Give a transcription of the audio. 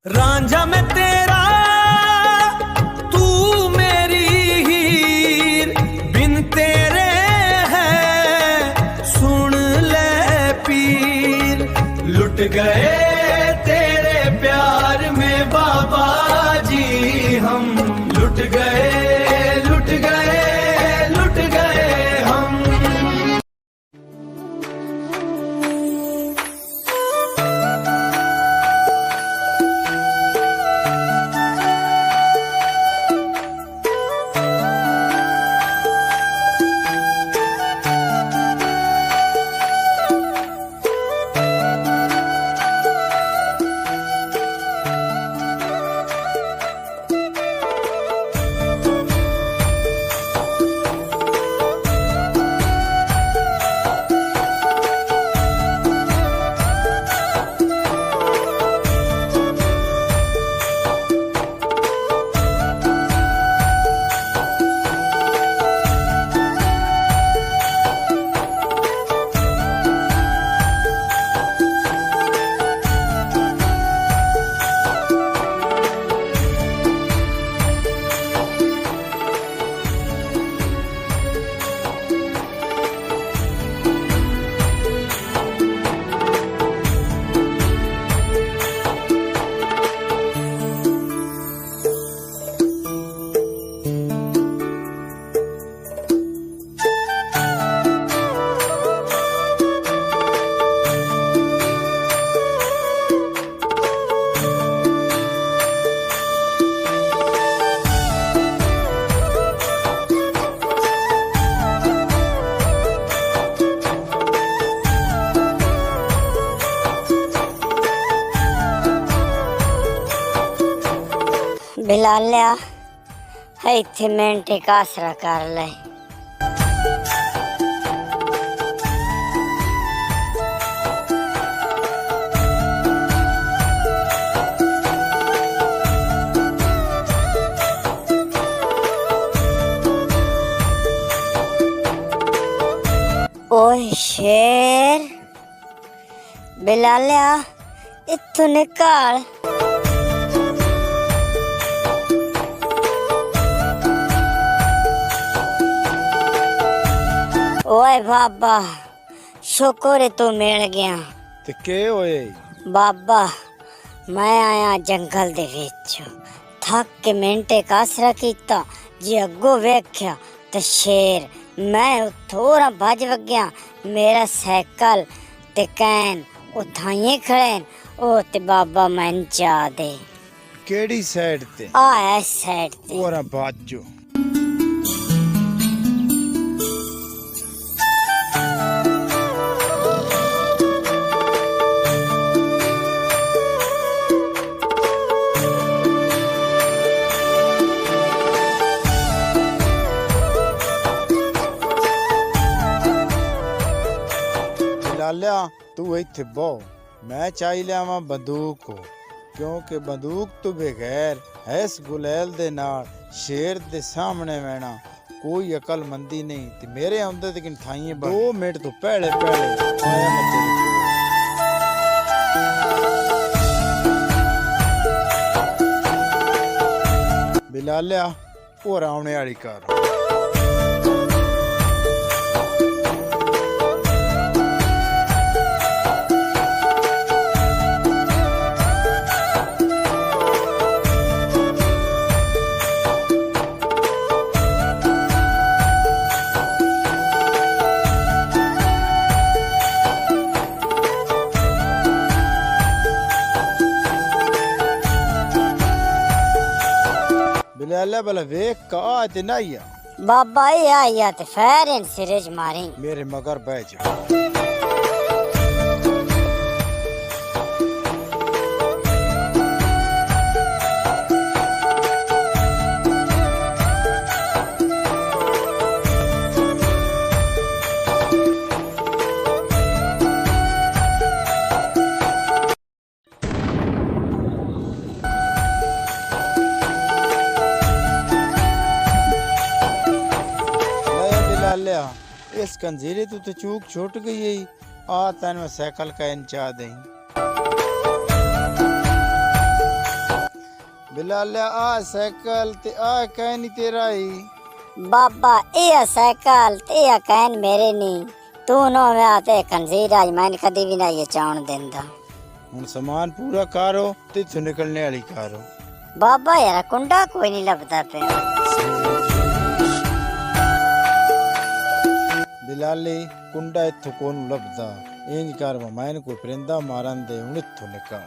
रांझा मैं तेरा तू मेरी हीर बिन तेरे है सुन ले पीर लुट गए तेरे प्यार में बाबा जी हम लुट गए लुट गए लुट गए हम। बिलालिया है इत्थे मिनटे का आसरा कर ले। ओए शेर बिलालिया इत्थों निकाल। ओए बाबा शुक्र है तू मिल गया। ते के होए बाबा मैं आया जंगल दे विच थक के मिनटे का आसरा कीता जी अगो वेख्या ते शेर मैं थोड़ा भज वग्या मेरा साइकिल ते कैन उठाइए खड़े ओ ते बाबा मैन जा दे केड़ी साइड ते आ इस साइड ते ओरा बाजू लालिया तू इत्थे बो मैं चाही लियावां बंदूक को क्योंकि बंदूक तो बगैर हैस गुलैल दे नाल शेर दे सामने बैठना कोई अकलमंदी नहीं ते मेरे आंदे ते किन थाइए 2 मिनट तो पहले आया मैं तेरे कोल। बिलालिया और आने वाली कार बिलालिया भला वेख का ते नहीं बाबा ये आया ते फेर इन सिरज मारी मेरे मगर बह जा। इस कंजीरे तू तो चूक छूट गई है आ तन में साइकिल का इंचा दई ਬਿਲਾਲਿਆ ਆ ਸਾਈਕਲ ਤੇ ਆ ਕਹਿ ਨਹੀਂ ਤੇਰਾ ਹੀ। बाबा ये साइकिल ते ये कहन मेरे नहीं तू नो मैं आते खंजीर आज मैंने कभी भी ना ये चाउन देंदा। ਹੁਣ ਸਮਾਨ ਪੂਰਾ ਕਰੋ ਤੇ ਇੱਥੋਂ ਨਿਕਲਣੇ ਵਾਲੀ ਕਰੋ। बाबा यार कुंडा कोई नहीं लभदा पे। ਬਿਲਾਲੀ ਕੁੰਡਾ ਇੱਥੋਂ ਕੋਨ ਲੱਭਦਾ ਇੰਜ ਕਰ ਮੈਂ ਕੋਈ ਪਰਿੰਦਾ ਮਾਰਨ ਦੇ ਹੁਣ ਇੱਥੋਂ ਨਿਕਲ।